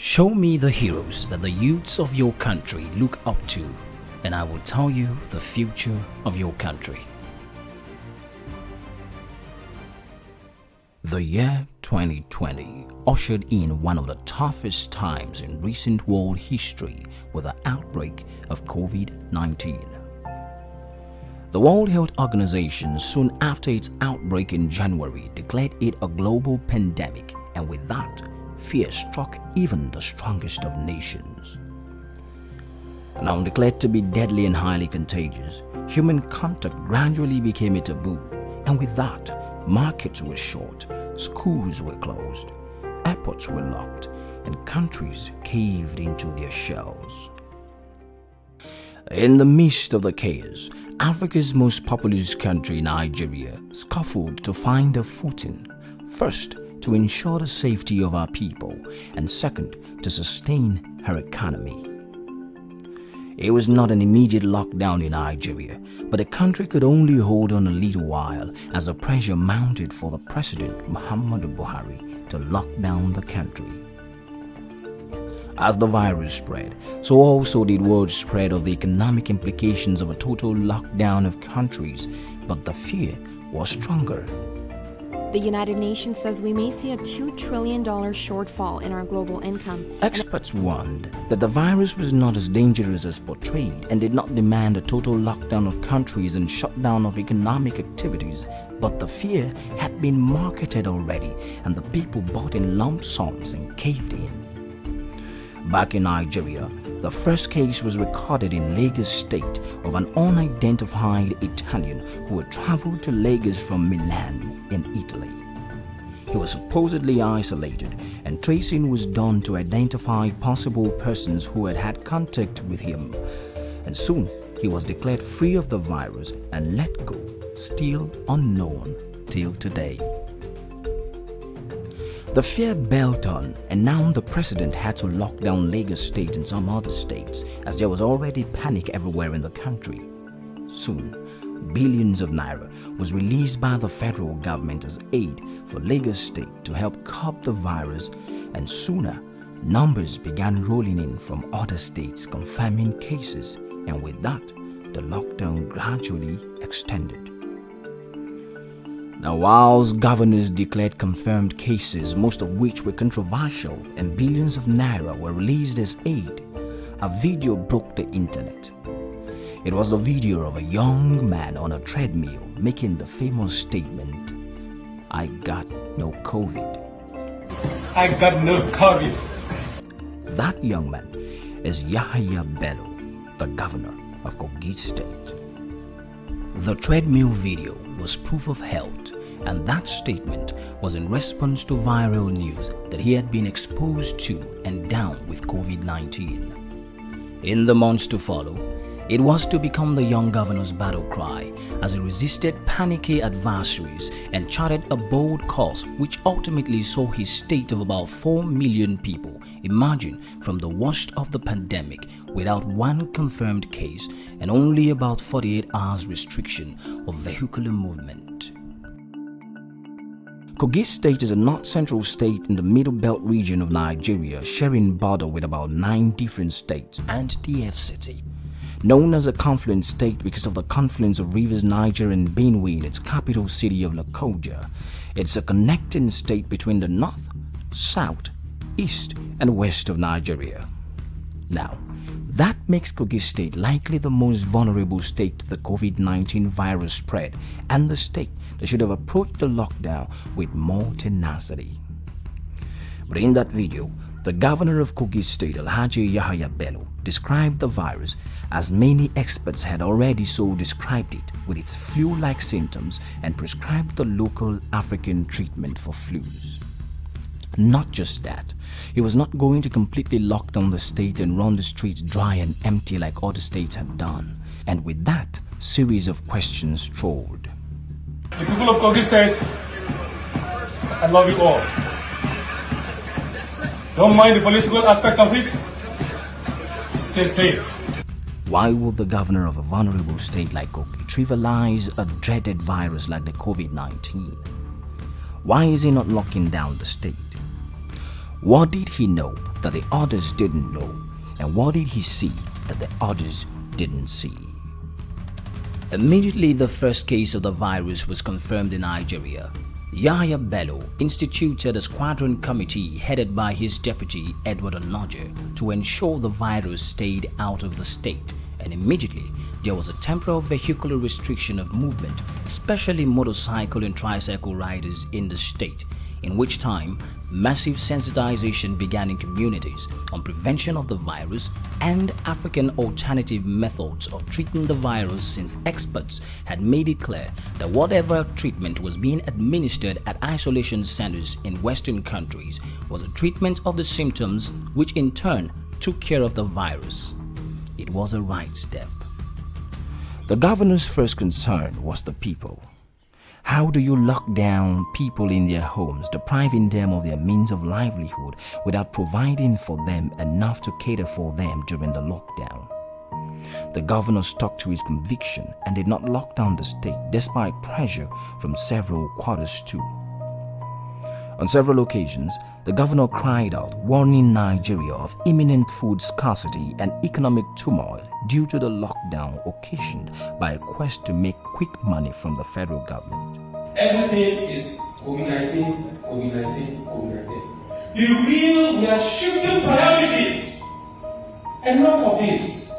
Show me the heroes that the youths of your country look up to, and I will tell you the future of your country. The year 2020 ushered in one of the toughest times in recent world history with the outbreak of COVID-19. The World Health Organization, soon after its outbreak in January, declared it a global pandemic, and with that, fear struck even the strongest of nations. Now declared to be deadly and highly contagious, human contact gradually became a taboo, and with that, markets were shut, schools were closed, airports were locked, and countries caved into their shells. In the midst of the chaos, Africa's most populous country, Nigeria, scuffled to find a footing, first to ensure the safety of our people, and second, to sustain her economy. It was not an immediate lockdown in Nigeria, but the country could only hold on a little while as the pressure mounted for the President Muhammadu Buhari to lock down the country. As the virus spread, so also did word spread of the economic implications of a total lockdown of countries, but the fear was stronger. The United Nations says we may see a $2 trillion shortfall in our global income. Experts warned that the virus was not as dangerous as portrayed and did not demand a total lockdown of countries and shutdown of economic activities, but the fear had been marketed already and the people bought in lump sums and caved in. Back in Nigeria, the first case was recorded in Lagos State of an unidentified Italian who had traveled to Lagos from Milan in Italy. He was supposedly isolated, and tracing was done to identify possible persons who had had contact with him. And soon, he was declared free of the virus and let go, still unknown till today. The fear built on, and now the president had to lock down Lagos State and some other states as there was already panic everywhere in the country. Soon, billions of naira was released by the federal government as aid for Lagos State to help curb the virus, and sooner, numbers began rolling in from other states confirming cases, and with that, the lockdown gradually extended. Now, whilst governors declared confirmed cases, most of which were controversial, and billions of naira were released as aid, a video broke the internet. It was the video of a young man on a treadmill making the famous statement, "I got no COVID." I got no COVID. That young man is Yahya Bello, the governor of Kogi State. The treadmill video was proof of health, and that statement was in response to viral news that he had been exposed to and down with COVID-19. In the months to follow, it was to become the young governor's battle cry as he resisted panicky adversaries and charted a bold course which ultimately saw his state of about 4 million people emerging from the worst of the pandemic without one confirmed case and only about 48 hours restriction of vehicular movement. Kogi State is a north-central state in the Middle Belt region of Nigeria, sharing border with about 9 different states and the FCT. Known as a confluent state because of the confluence of rivers Niger and Benue in its capital city of Lokoja, it's a connecting state between the north, south, east, and west of Nigeria. Now, that makes Kogi State likely the most vulnerable state to the COVID-19 virus spread and the state that should have approached the lockdown with more tenacity. But in that video, the governor of Kogi State, Alhaji Yahya Bello, described the virus as many experts had already so described it, with its flu-like symptoms, and prescribed the local African treatment for flus. Not just that, he was not going to completely lock down the state and run the streets dry and empty like other states had done. And with that, series of questions strolled. The people of Kogi State, I love you all. Don't mind the political aspect of it. Stay safe. Why would the governor of a vulnerable state like Kogi trivialize a dreaded virus like the COVID-19? Why is he not locking down the state? What did he know that the others didn't know? And what did he see that the others didn't see? Immediately, the first case of the virus was confirmed in Nigeria. Yahya Bello instituted a squadron committee headed by his deputy Edward Onoje to ensure the virus stayed out of the state, and immediately there was a temporal vehicular restriction of movement, especially motorcycle and tricycle riders in the state, in which time massive sensitization began in communities on prevention of the virus and African alternative methods of treating the virus, since experts had made it clear that whatever treatment was being administered at isolation centers in Western countries was a treatment of the symptoms, which in turn took care of the virus. It was a right step. The governor's first concern was the people. How do you lock down people in their homes, depriving them of their means of livelihood without providing for them enough to cater for them during the lockdown? The governor stuck to his conviction and did not lock down the state despite pressure from several quarters too. On several occasions, the governor cried out, warning Nigeria of imminent food scarcity and economic turmoil due to the lockdown occasioned by a quest to make quick money from the federal government. Everything is COVID-19, COVID-19, COVID-19. We are shifting priorities. Enough of this.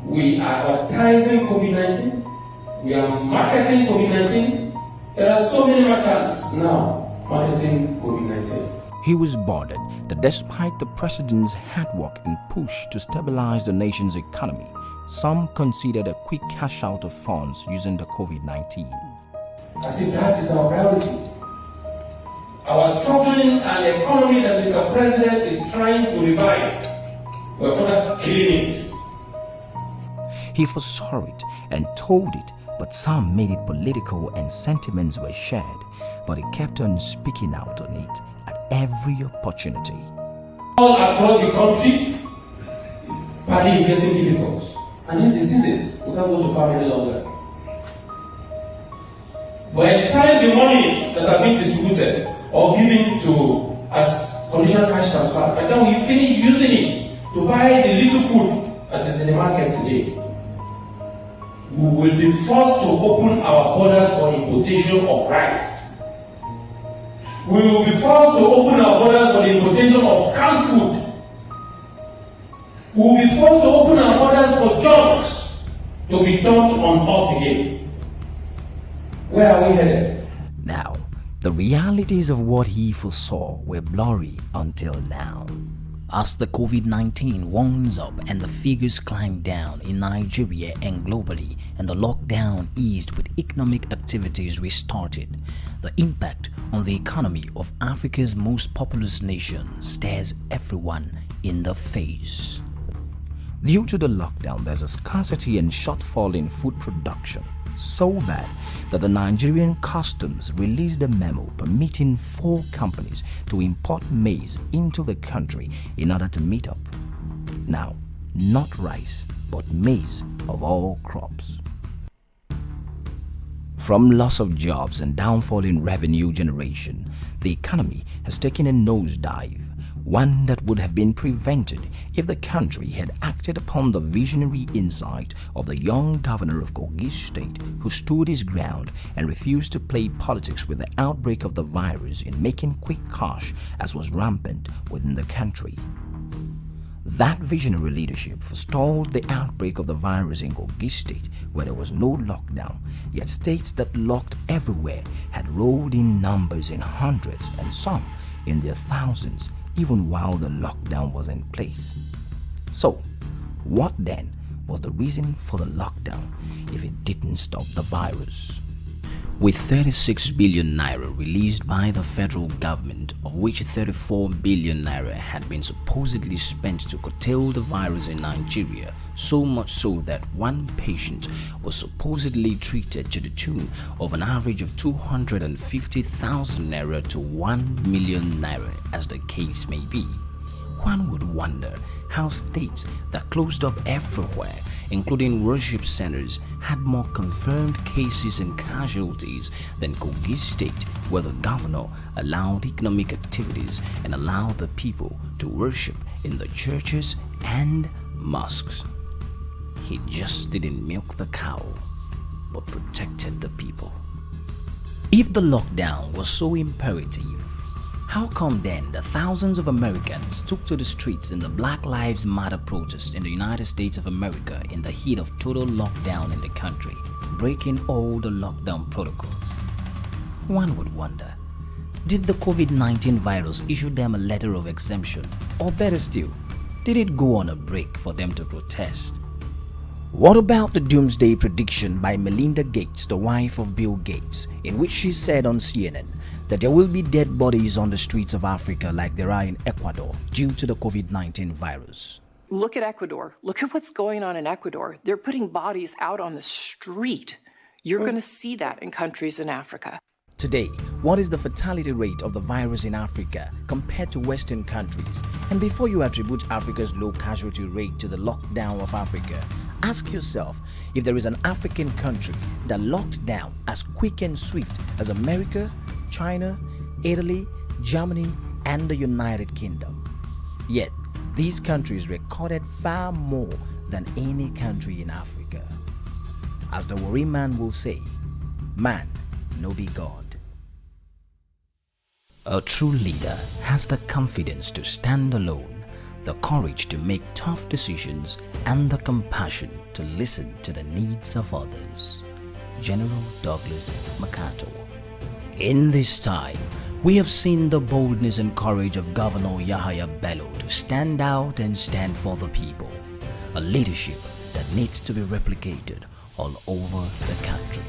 We are advertising COVID-19. We are marketing COVID-19. There are so many merchants now marketing COVID-19. He was bothered that despite the president's hard work and push to stabilize the nation's economy, some considered a quick cash out of funds using the COVID-19. As if that is our priority. Our struggling and economy that Mr. President is trying to revive, we're further killing it. He foresaw it and told it, but some made it political and sentiments were shared, but he kept on speaking out on it at every opportunity. All across the country, party is getting difficult. And this is the season. We can't go to farm any longer. By the time the monies that are being distributed or given to as conditional cash transfer, by the time we finish using it to buy the little food that is in the market today, we will be forced to open our borders for importation of rice. We will be forced to open our borders for the importation of canned food. We will be forced to open our borders for jobs to be dumped on us again. Where are we headed? Now, the realities of what he foresaw were blurry until now. As the COVID-19 warms up and the figures climb down in Nigeria and globally, and the lockdown eased with economic activities restarted, the impact on the economy of Africa's most populous nation stares everyone in the face. Due to the lockdown, there's a scarcity and shortfall in food production, so bad that the Nigerian customs released a memo permitting 4 companies to import maize into the country in order to meet up. Now, not rice, but maize of all crops. From loss of jobs and downfall in revenue generation, the economy has taken a nosedive, one that would have been prevented if the country had acted upon the visionary insight of the young governor of Kogi State, who stood his ground and refused to play politics with the outbreak of the virus in making quick cash as was rampant within the country. That visionary leadership forestalled the outbreak of the virus in Kogi State, where there was no lockdown, yet states that locked everywhere had rolled in numbers in hundreds and some in their thousands, even while the lockdown was in place. So, what then was the reason for the lockdown if it didn't stop the virus? With 36 billion naira released by the federal government, of which 34 billion naira had been supposedly spent to curtail the virus in Nigeria, so much so that one patient was supposedly treated to the tune of an average of 250,000 naira to 1 million naira, as the case may be. One would wonder how states that closed up everywhere, including worship centers, had more confirmed cases and casualties than Kogi State, where the governor allowed economic activities and allowed the people to worship in the churches and mosques. He just didn't milk the cow, but protected the people. If the lockdown was so imperative, how come then the thousands of Americans took to the streets in the Black Lives Matter protest in the United States of America in the heat of total lockdown in the country, breaking all the lockdown protocols? One would wonder, did the COVID-19 virus issue them a letter of exemption? Or better still, did it go on a break for them to protest? What about the doomsday prediction by Melinda Gates, the wife of Bill Gates, in which she said on CNN that there will be dead bodies on the streets of Africa like there are in Ecuador due to the COVID-19 virus? Look at Ecuador. Look at what's going on in Ecuador. They're putting bodies out on the street. You're going to see that in countries in Africa. Today, what is the fatality rate of the virus in Africa compared to Western countries? And before you attribute Africa's low casualty rate to the lockdown of Africa, ask yourself if there is an African country that locked down as quick and swift as America, China, Italy, Germany, and the United Kingdom. Yet, these countries recorded far more than any country in Africa. As the Worry Man will say, man no be God. A true leader has the confidence to stand alone, the courage to make tough decisions, and the compassion to listen to the needs of others. General Douglas MacArthur. In this time, we have seen the boldness and courage of Governor Yahaya Bello to stand out and stand for the people, a leadership that needs to be replicated all over the country.